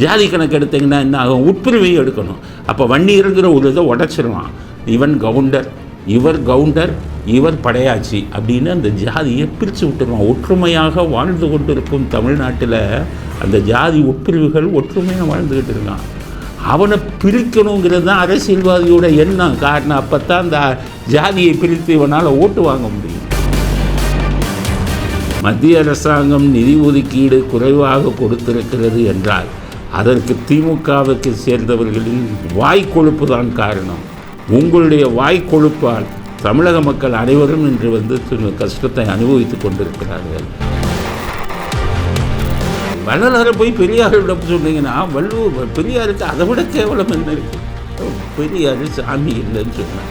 ஜாதி கணக்கு எடுத்திங்கன்னா என்ன ஆகும்? உட்பிரிவையும் எடுக்கணும். அப்போ வன்னியருங்கிற ஒரு இதை உடச்சிருவான். இவன் கவுண்டர், இவர் கவுண்டர், இவர் படையாச்சி அப்படின்னு அந்த ஜாதியை பிரித்து விட்டுருவான். ஒற்றுமையாக வாழ்ந்து கொண்டிருக்கும் தமிழ்நாட்டில் அந்த ஜாதி உட்பிரிவுகள் ஒற்றுமையாக வாழ்ந்துக்கிட்டு இருக்கான். அவனை பிரிக்கணுங்கிறது தான் அரசியல்வாதியோட எண்ணம். காரணம் அப்போ தான் அந்த ஜாதியை பிரித்து இவனால் ஓட்டு வாங்க முடியும். மத்திய அரசாங்கம் நிதி ஒதுக்கீடு குறைவாக கொடுத்திருக்கிறது என்றால் அதற்கு திமுகவுக்கு சேர்ந்தவர்களின் வாய்க்கொழுப்பு தான் காரணம். உங்களுடைய வாய்க்கொழுப்பால் தமிழக மக்கள் அனைவரும் இன்று கஷ்டத்தை அனுபவித்துக் கொண்டிருக்கிறார்கள். வள்ளலாரை போய் பெரியாரிடம் சொன்னீங்கன்னா பெரியாருக்கு அதை விட கேவலம் என்ன இருக்கு? பெரியார் சாமி இல்லைன்னு சொன்னார்.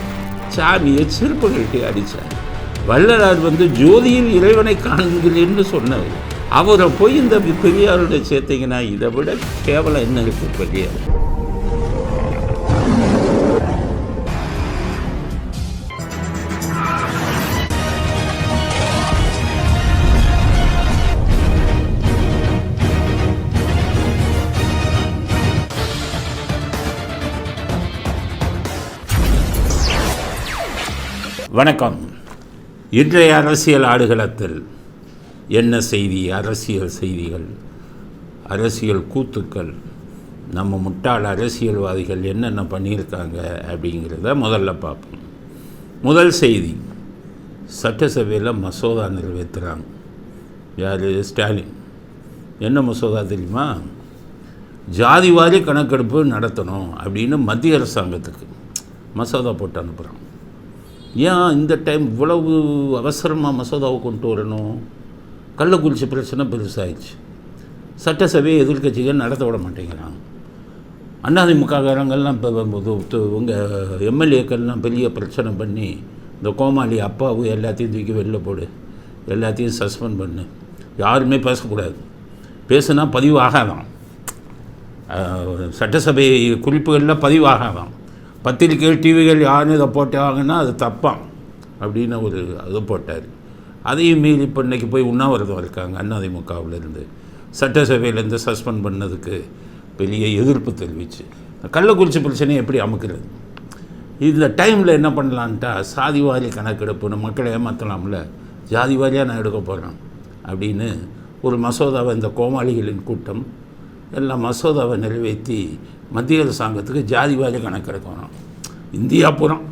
சாமியை செருப்பு கட்டி அடித்தார். வள்ளலார் ஜோதியில் இறைவனை காண்கிறேன்னு சொன்னார். அவரை போய் இந்த பெரியாரோட சேர்த்தீங்கன்னா இதை விட கேவலம் என்ன இருக்கு பெரியார்? வணக்கம். இன்றைய அரசியல் ஆடுகளத்தில் என்ன செய்தி? அரசியல் செய்திகள், அரசியல் கூத்துக்கள், நம்ம முட்டாள் அரசியல்வாதிகள் என்னென்ன பண்ணியிருக்காங்க அப்படிங்கிறத முதல்ல பார்ப்போம். முதல் செய்தி, சட்டசபையில் மசோதா நிறைவேற்றுறாங்க. யார்? ஸ்டாலின். என்ன மசோதா தெரியுமா? ஜாதிவாரி கணக்கெடுப்பு நடத்தணும் அப்படின்னு மத்திய அரசாங்கத்துக்கு மசோதா போட்டு அனுப்புகிறாங்க. ஏன் இந்த டைம் இவ்வளவு அவசரமாக மசோதாவை கொண்டு வரணும்? கள்ளக்குறிச்சி பிரச்சனை பெருசாகிடுச்சு. சட்டசபையை எதிர்க்கட்சிகள் நடத்த விட மாட்டேங்கிறாங்க. அதிமுககாரங்கள்லாம் இப்போ உங்கள் எம்எல்ஏக்கள்லாம் பெரிய பிரச்சனை பண்ணி இந்த கோமாளி அப்பாவு எல்லாத்தையும் தூக்கி வெளில போடு, எல்லாத்தையும் சஸ்பெண்ட் பண்ணு, யாருமே பேசக்கூடாது, பேசுனா பதிவாகாதான், சட்டசபை குறிப்புகளில் பதிவாகாதான், பத்திரிகைகள் டிவிகள் யாரும் இதை போட்டாங்கன்னா அது தப்பான் அப்படின்னு ஒரு அது போட்டார். அதையும் மீறி இப்போ இன்றைக்கி போய் உண்ணாவிரதம் இருக்காங்க அதிமுகவிலேருந்து. சட்டசபையிலேருந்து சஸ்பெண்ட் பண்ணதுக்கு பெரிய எதிர்ப்பு தெரிவித்து கள்ளக்குறிச்சி பிரச்சனையை எப்படி அமுக்கிறது? இந்த டைமில் என்ன பண்ணலான்ட்டா சாதிவாரி கணக்கெடுப்புன்னு மக்களை ஏமாற்றலாம்ல, ஜாதி வாரியாக நான் எடுக்க போகிறேன் அப்படின்னு ஒரு மசோதாவை இந்த கோமாளிகளின் கூட்டம் எல்லாம் மசோதாவை நிறைவேற்றி மத்திய அரசாங்கத்துக்கு ஜாதி வாரி கணக்கெடுக்கணும் இந்தியா புறம்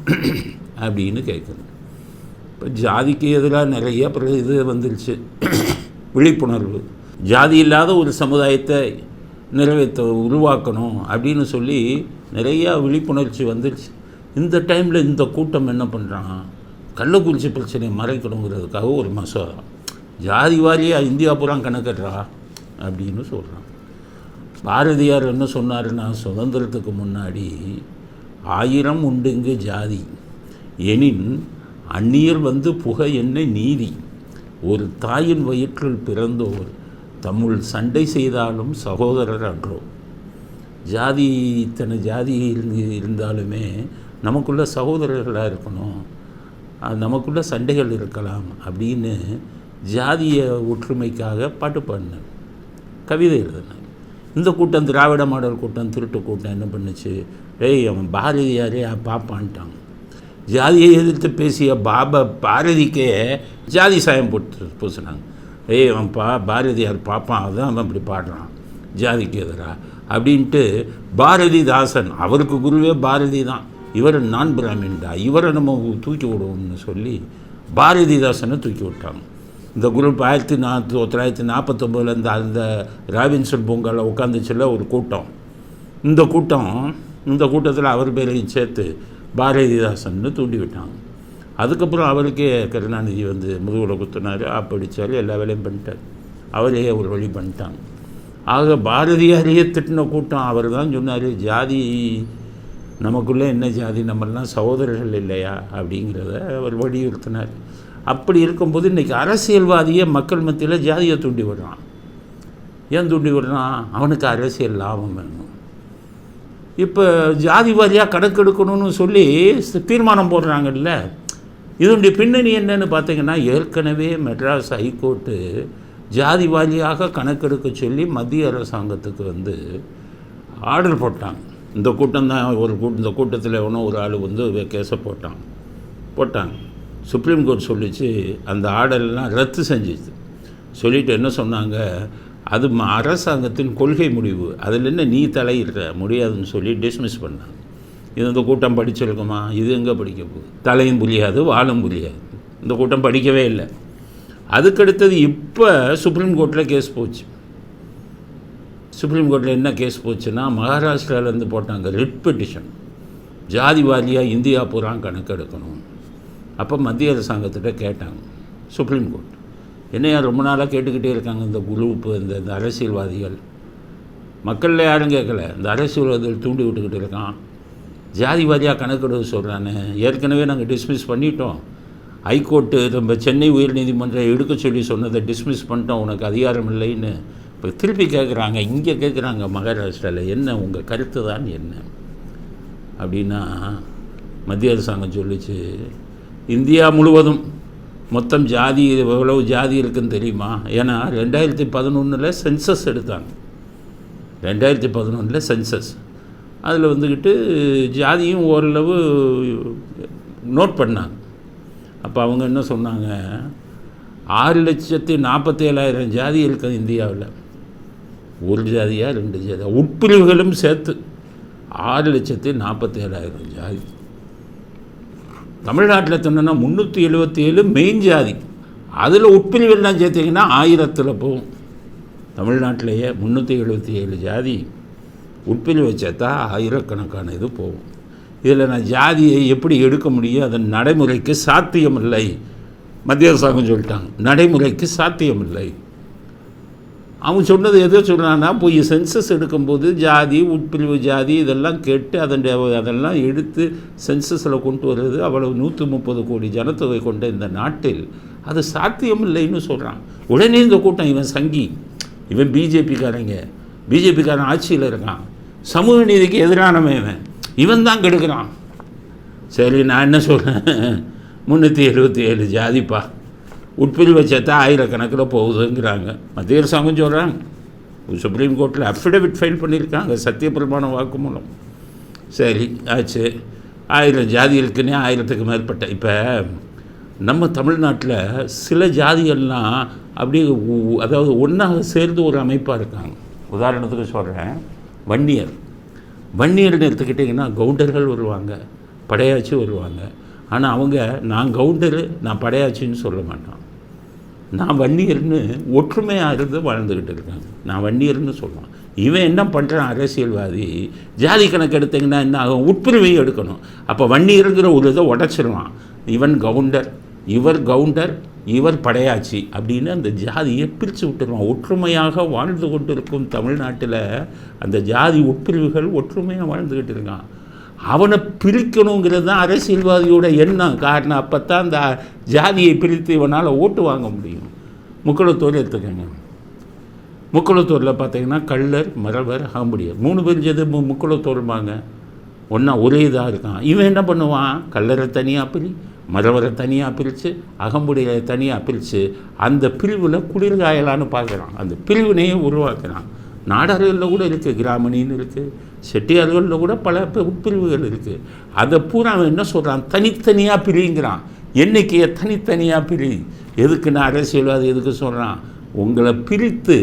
அப்படின்னு கேட்குது. இப்போ ஜாதிக்கு எதிராக நிறைய இது வந்துருச்சு, விழிப்புணர்வு. ஜாதி இல்லாத ஒரு சமுதாயத்தை உருவாக்கணும் அப்படின்னு சொல்லி நிறையா விழிப்புணர்ச்சி வந்துருச்சு. இந்த டைமில் இந்த கூட்டம் என்ன பண்ணுறான்? கள்ளக்குறிச்சி பிரச்சனையை மறைக்கணுங்கிறதுக்காக ஒரு மசோதா ஜாதி வாரியாக இந்தியா புறம் கணக்கெடுறா அப்படின்னு சொல்கிறான். பாரதியார் என்ன சொன்னாருன்னா, சுதந்திரத்துக்கு முன்னாடி 1000 உண்டுங்கு ஜாதி எனின் அந்நியர் புகை என்ன நீதி, ஒரு தாயின் வயிற்றில் பிறந்தோர் தம்முள் சண்டை செய்தாலும் சகோதரர் அன்றோ. ஜாதி இத்தனை ஜாதி இருந்தாலுமே நமக்குள்ள சகோதரர்களாக இருக்கணும், நமக்குள்ள சண்டைகள் இருக்கலாம் அப்படின்னு ஜாதிய ஒற்றுமைக்காக பாட்டு பாடினார், கவிதை எழுதினார். இந்த கூட்டம் திராவிட மாடல் கூட்டம், திருட்டு கூட்டம் என்ன பண்ணுச்சு? அவன் பாரதியாரே பாப்பான்ட்டாங்க. ஜாதியை எதிர்த்து பேசிய பாரதிக்கே ஜாதி சாயம் போட்டு பூசினாங்க. அவன் பாரதியார் பாப்பான், அதான் அவன் அப்படி பாடுறான் ஜாதிக்கு எதிராக அப்படின்ட்டு. பாரதிதாசன், அவருக்கு குருவே பாரதி தான், இவர் நான் பிராமின்டா, இவரை நம்ம தூக்கி விடுவோம்னு சொல்லி பாரதிதாசனை தூக்கி விட்டாங்க. இந்த குரூப் 1949 அந்த ராபின்சன் பூங்காவில் உட்காந்துச்சுல ஒரு கூட்டம். இந்த கூட்டத்தில் அவர் பேரையும் சேர்த்து பாரதிதாசன்னு தூண்டி விட்டாங்க. அதுக்கப்புறம் அவருக்கே கருணாநிதி முதுகுல குத்துனார், ஆப்படித்தார், எல்லா வேலையும் பண்ணிட்டார், அவரே ஒரு வழி பண்ணிட்டாங்க. ஆக பாரதியாரையே திட்டின கூட்டம். அவர் தான் சொன்னார், ஜாதி நமக்குள்ளே என்ன ஜாதி, நம்மளாம் சகோதரர்கள் இல்லையா அப்படிங்கிறத அவர் வலியுறுத்தினார். அப்படி இருக்கும்போது இன்றைக்கி அரசியல்வாதியை மக்கள் மத்தியில் ஜாதியை தூண்டி விடுறான். ஏன் தூண்டி விடுறான்? அவனுக்கு அரசியல் லாபம் வேணும். இப்போ ஜாதி வாரியாக கணக்கெடுக்கணும்னு சொல்லி தீர்மானம் போடுறாங்கல்ல, இதனுடைய பின்னணி என்னன்னு பார்த்தீங்கன்னா, ஏற்கனவே மெட்ராஸ் ஹைகோர்ட்டு ஜாதி வாரியாக கணக்கெடுக்க சொல்லி மத்திய அரசாங்கத்துக்கு ஆர்டர் போட்டாங்க. இந்த கூட்டம் தான் இந்த கூட்டத்தில் எவனோ ஒரு ஆள் வந்து கேஸை போட்டாங்க. சுப்ரீம் கோர்ட் சொல்லிச்சு அந்த ஆர்டர்லாம் ரத்து செஞ்சிச்சு. சொல்லிவிட்டு என்ன சொன்னாங்க, அது அரசாங்கத்தின் கொள்கை முடிவு, அதில் என்ன நீ தலையிடுற முடியாதுன்னு சொல்லி டிஸ்மிஸ் பண்ணாங்க. இது இந்த கூட்டம் படிச்சிருக்குமா? இது எங்கே படிக்க போகுது? தலையும் புரியாது, வாழும் புரியாது. இந்த கூட்டம் படிக்கவே இல்லை. அதுக்கடுத்தது இப்போ சுப்ரீம் கோர்ட்டில் கேஸ் போச்சு. சுப்ரீம் கோர்ட்டில் என்ன கேஸ் போச்சுன்னா, மகாராஷ்டிராவிலேருந்து போட்டாங்க ரிட் பெட்டிஷன், ஜாதி வாரியாக இந்தியா பூரா கணக்கெடுக்கணும். அப்போ மத்திய அரசாங்கத்திட்ட கேட்டாங்க சுப்ரீம் கோர்ட். என்னையா ரொம்ப நாளாக கேட்டுக்கிட்டே இருக்காங்க இந்த குரூப்பு, இந்த அரசியல்வாதிகள். மக்களில் யாரும் கேட்கல, இந்த அரசியல்வாதிகள் தூண்டி விட்டுக்கிட்டு இருக்கான். ஜாதி வாரியாக கணக்கெடுக்க சொல்கிறானே, ஏற்கனவே நாங்கள் டிஸ்மிஸ் பண்ணிட்டோம். ஹைகோர்ட்டு நம்ம சென்னை உயர்நீதிமன்றம் எடுக்க சொல்லி சொன்னதை டிஸ்மிஸ் பண்ணிட்டோம், உனக்கு அதிகாரம் இல்லைன்னு இப்போ திருப்பி கேட்குறாங்க. இங்கே கேட்குறாங்க மகாராஷ்டிராவில். என்ன உங்கள் கருத்து தான் என்ன அப்படின்னா, மத்திய அரசாங்கம் சொல்லிச்சு, இந்தியா முழுவதும் மொத்தம் ஜாதி எவ்வளவு ஜாதி இருக்குதுன்னு தெரியுமா? ஏன்னா 2011 சென்சஸ் எடுத்தாங்க. 2011 சென்சஸ், அதில் வந்துக்கிட்டு ஜாதியும் ஓரளவு நோட் பண்ணாங்க. அப்போ அவங்க என்ன சொன்னாங்க, 6,47,000 ஜாதி இருக்குது இந்தியாவில். ஒரு ஜாதியா 2 ஜாதியா உட்பிரிவுகளும் சேர்த்து 6,47,000 ஜாதி. தமிழ்நாட்டில் சொன்னோன்னா 377 மெயின் ஜாதி, அதில் உட்பிரிவுலாம் சேர்த்திங்கன்னா 1000 போகும். தமிழ்நாட்டிலேயே 377 ஜாதி, உட்பிரிவை சேர்த்தா 1000கணக்கான இது போகும். இதில் நான் ஜாதியை எப்படி எடுக்க முடியும்? அதன் நடைமுறைக்கு சாத்தியமில்லை. மத்திய அரசாங்கம் சொல்லிட்டாங்க, நடைமுறைக்கு சாத்தியமில்லை. அவங்க சொன்னது எதோ சொல்கிறான்னா, போய் சென்சஸ் எடுக்கும்போது ஜாதி உட்பிரிவு ஜாதி இதெல்லாம் கேட்டு அதெல்லாம் எடுத்து சென்சஸில் கொண்டு வர்றது அவ்வளவு 130 கோடி ஜனத்தொகை கொண்ட இந்த நாட்டில் அது சாத்தியமில்லைன்னு சொல்கிறான். உடனே இந்த கூட்டம், இவன் சங்கி, இவன் பிஜேபிக்காரன் ஆட்சியில் இருக்கான், சமூக நீதிக்கு எதிரானவன், இவன் தான் கெடுக்கிறான். சரி, நான் என்ன சொல்கிறேன், 377 ஜாதிப்பா, உட்பிரிவை சேர்த்தா 1000கணக்கில் போகுதுங்கிறாங்க. மத்திய அரசாங்கம் சொல்கிறாங்க. சுப்ரீம் கோர்ட்டில் அஃபிடவிட் ஃபைல் பண்ணியிருக்காங்க, சத்தியப்பிரமாண வாக்குமூலம். சரி ஆச்சு, 1000 ஜாதி இருக்குன்னே 1000க்கு மேற்பட்ட. இப்போ நம்ம தமிழ்நாட்டில் சில ஜாதிகள்லாம் அப்படியே அதாவது ஒன்றாக சேர்ந்து ஒரு அமைப்பாக இருக்காங்க. உதாரணத்துக்கு சொல்கிறேன், வன்னியர்னு எடுத்துக்கிட்டிங்கன்னா கவுண்டர்கள் வருவாங்க, படையாச்சி வருவாங்க. ஆனால் அவங்க நான் கவுண்டரு நான் படையாச்சின்னு சொல்ல மாட்டான், நான் வன்னியர்னு ஒற்றுமையாக இருந்து வாழ்ந்துக்கிட்டு இருக்காங்க, நான் வன்னியர்னு சொல்லுவான். இவன் என்ன பண்ணுறான், அரசியல்வாதி, ஜாதி கணக்கு எடுத்திங்கன்னா என்ன ஆகும், உட்பிரிவையும் எடுக்கணும். அப்போ வன்னியருங்கிற ஒரு இதை உடச்சிருவான். இவன் கவுண்டர், இவர் கவுண்டர், இவர் படையாச்சி அப்படின்னு அந்த ஜாதியை பிரித்து விட்டுருவான். ஒற்றுமையாக வாழ்ந்து கொண்டு இருக்கும் தமிழ்நாட்டில் அந்த ஜாதி உட்பிரிவுகள் ஒற்றுமையாக வாழ்ந்துக்கிட்டு இருக்கான். அவனை பிரிக்கணுங்கிறது தான் அரசியல்வாதியோட எண்ணம். காரணம், அப்போ தான் அந்த ஜாதியை பிரித்து இவனால் ஓட்டு வாங்க முடியும். முக்குளத்தூர் எடுத்துக்கோங்க. முக்குளத்தூரில் பார்த்தீங்கன்னா கள்ளர், மறவர், அகம்படியர் 3 பேர் சேர்ந்து முக்குளத்தூர்பாங்க. ஒன்றா ஒரே இதாக இருக்கான். இவன் என்ன பண்ணுவான், கள்ளரை தனியாக மறவரை தனியாக பிரித்து, அகம்புடியை தனியாக பிரித்து அந்த பிரிவில் குளிர்காயலான்னு பார்க்குறான். அந்த பிரிவினையை உருவாக்குறான். நாடார்களில் கூட இருக்குது, கிராமணின்னு இருக்குது, செட்டியார்களில் கூட பல உட்பிரிவுகள் இருக்குது. அதை பூரா அவன் என்ன சொல்கிறான், தனித்தனியாக பிரிங்கிறான். எண்ணிக்கையை தனித்தனியாக பிரி. எதுக்குன்னா அரசியல்வாதி எதுக்கு சொல்கிறான், உங்களை பிரித்து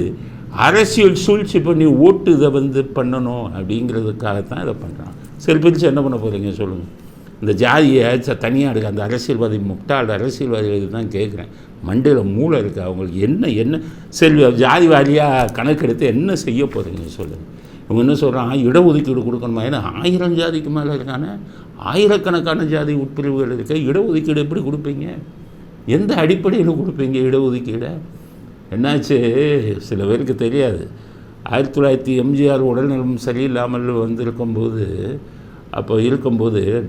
அரசியல் சூழ்ச்சி பண்ணி ஓட்டு இதை பண்ணணும் அப்படிங்கிறதுக்காகத்தான் இதை பண்ணுறான். சரி, பிரித்து என்ன பண்ண போகிறீங்க சொல்லுங்கள். இந்த ஜாதியை தனியாக இருக்குது. அந்த அரசியல்வாதி முட்டாள் அரசியல்வாதிகளுக்கு தான் கேட்குறேன், மண்டையில் மூளை இருக்குது அவங்களுக்கு. என்ன சரி, ஜாதி வாரியாக கணக்கெடுத்து என்ன செய்ய போகிறீங்க சொல்லுங்கள். இவங்க என்ன சொல்கிறான், இடஒதுக்கீடு கொடுக்கணுமா? ஏன்னா 1000 ஜாதிக்கு மேலே இருக்கானே, 1000கணக்கான ஜாதி உட்பிரிவுகள் இருக்க, இடஒதுக்கீடு எப்படி கொடுப்பீங்க? எந்த அடிப்படையில் கொடுப்பீங்க இடஒதுக்கீடை? என்னாச்சு, சில பேருக்கு தெரியாது. 1900 எம்ஜிஆர் உடல்நலம் சரியில்லாமல் இருக்கும்போது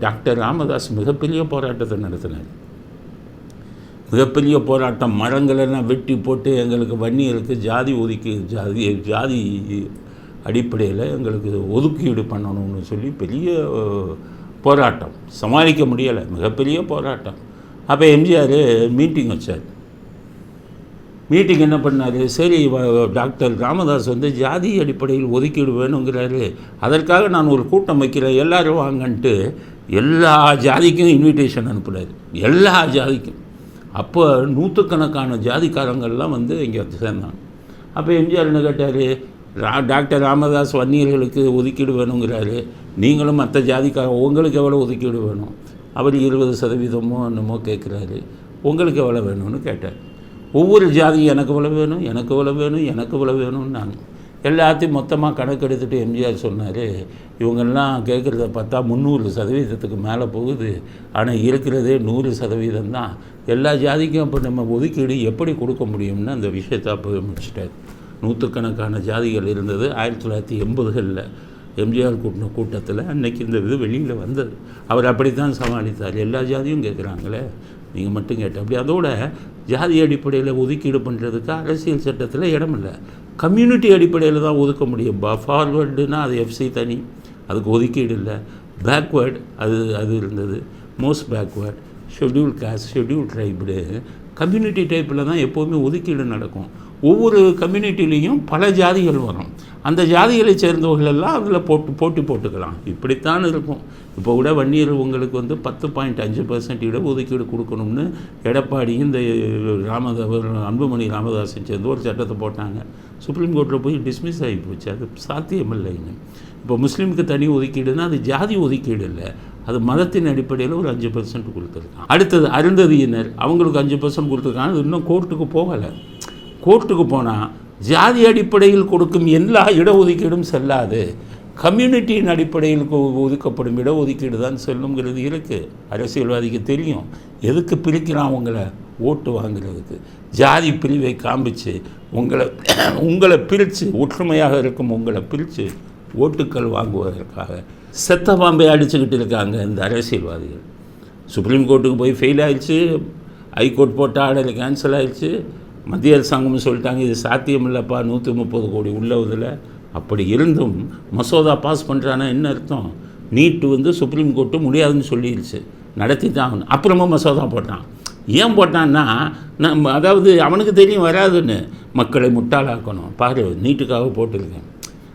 டாக்டர் ராமதாஸ் மிகப்பெரிய போராட்டத்தை நடத்தினார். மிகப்பெரிய போராட்டம், மரங்களெல்லாம் வெட்டி போட்டு எங்களுக்கு வன்னியருக்கு ஜாதி அடிப்படையில் எங்களுக்கு ஒதுக்கீடு பண்ணணும்னு சொல்லி பெரிய போராட்டம், சமாளிக்க முடியலை, மிகப்பெரிய போராட்டம். அப்போ எம்ஜிஆர் மீட்டிங் வச்சார். மீட்டிங் என்ன பண்ணார், சரி டாக்டர் ராமதாஸ் வந்து ஜாதி அடிப்படையில் ஒதுக்கீடு வேணுங்கிறாரு, அதற்காக நான் ஒரு கூட்டம் வைக்கிறேன், எல்லோரும் வாங்கன்ட்டு எல்லா ஜாதிக்கும் இன்விடேஷன் அனுப்புனார், எல்லா ஜாதிக்கும். அப்போ நூற்றுக்கணக்கான ஜாதிக்காரங்கள்லாம் வந்து இங்கே சேர்ந்தாங்க. அப்போ எம்ஜிஆர் என்ன கேட்டார், டாக்டர் ராமதாஸ் வன்னியர்களுக்கு ஒதுக்கீடு வேணுங்கிறாரு, நீங்களும் மற்ற ஜாதிக்காரங்க உங்களுக்கு எவ்வளோ ஒதுக்கீடு வேணும், அவர் 20% என்னமோ கேட்குறாரு, உங்களுக்கு எவ்வளோ வேணும்னு கேட்டார். ஒவ்வொரு ஜாதியும் எனக்கு எவ்வளோ வேணும், எனக்கு எவ்வளோ வேணும், எனக்கு எவ்வளோ வேணும்னு நான் எல்லாத்தையும் மொத்தமாக கணக்கெடுத்துட்டு எம்ஜிஆர் சொன்னார், இவங்கெல்லாம் கேட்குறத பார்த்தா 300% மேலே போகுது, ஆனால் இருக்கிறதே 100% தான். எல்லா ஜாதிக்கும் அப்போ நம்ம ஒதுக்கீடு எப்படி கொடுக்க முடியும்னு அந்த விஷயத்தை அப்போ முடிச்சிட்டார். நூற்றுக்கணக்கான ஜாதிகள் இருந்தது. 1980களில் எம்ஜிஆர் கூட்டத்தில் அன்றைக்கி இந்த இது வெளியில் வந்தது. அவர் அப்படித்தான் சமாளித்தார். எல்லா ஜாதியும் கேட்குறாங்களே, நீங்கள் மட்டும் கேட்ட அப்படி. அதோட ஜாதி அடிப்படையில் ஒதுக்கீடு பண்ணுறதுக்கு அரசியல் சட்டத்தில் இடம் இல்லை. கம்யூனிட்டி அடிப்படையில் தான் ஒதுக்க முடியும். ஃபார்வர்டுனா அது எஃப்சி தனி, அதுக்கு ஒதுக்கீடு இல்லை. பேக்வேர்டு அது இருந்தது, most backward, schedule caste, schedule tribe, community டைப்பில் தான் எப்போவுமே ஒதுக்கீடு நடக்கும். ஒவ்வொரு கம்யூனிட்டிலையும் பல ஜாதிகள் வரும். அந்த ஜாதிகளை சேர்ந்தவர்களெல்லாம் அதில் போட்டி போட்டுக்கலாம். இப்படித்தான் இருக்கும். இப்போ கூட வன்னியர் உங்களுக்கு வந்து 10.5% இடஒதுக்கீடு கொடுக்கணும்னு எடப்பாடியும் இந்த அன்புமணி ராமதாஸை சேர்ந்து ஒரு சட்டத்தை போட்டாங்க. சுப்ரீம் கோர்ட்டில் போய் டிஸ்மிஸ் ஆகி போச்சு. அது சாத்தியமில்லைன்னு. இப்போ முஸ்லீமுக்கு தனி ஒதுக்கீடுன்னா அது ஜாதி ஒதுக்கீடு இல்லை, அது மதத்தின் அடிப்படையில் ஒரு 5% கொடுத்துருக்காங்க. அடுத்தது அருந்ததியினர், அவங்களுக்கு 5% கொடுத்துருக்காங்க. அது இன்னும் கோர்ட்டுக்கு போகலை. கோர்ட்டுக்கு போனால் ஜாதி அடிப்படையில் கொடுக்கும் எல்லா இடஒதுக்கீடும் செல்லாது, கம்யூனிட்டியின் அடிப்படையில் ஒதுக்கப்படும் இடஒதுக்கீடு தான் செல்லுங்கிறது இருக்குது. அரசியல்வாதிக்கு தெரியும் எதுக்கு பிரிக்கிறான் அவங்கள, ஓட்டு வாங்குறதுக்கு. ஜாதி பிரிவை காமிச்சு உங்களை பிரித்து, ஒற்றுமையாக இருக்கும் உங்களை பிரித்து ஓட்டுக்கள் வாங்குவதற்காக செத்த பாம்பை அடிச்சுக்கிட்டு இருக்காங்க இந்த அரசியல்வாதிகள். சுப்ரீம் கோர்ட்டுக்கு போய் ஃபெயில் ஆயிடுச்சு, ஹைகோர்ட் போட்ட ஆர்டர் கேன்சல் ஆயிடுச்சு, மத்திய அரசாங்கம்னு சொல்லிட்டாங்க இது சாத்தியம் இல்லைப்பா 130 கோடி உள்ளதில். அப்படி இருந்தும் மசோதா பாஸ் பண்ணுறான்னா என்ன அர்த்தம், நீட்டு வந்து சுப்ரீம் கோர்ட்டு முடியாதுன்னு சொல்லிடுச்சு, நடத்தி தான். அப்புறமா மசோதா போட்டான். ஏன் போட்டான்னா அதாவது அவனுக்கு தெரியும் வராதுன்னு, மக்களை முட்டாளாக்கணும். பாரு, நீட்டுக்காக போட்டிருக்கேன்.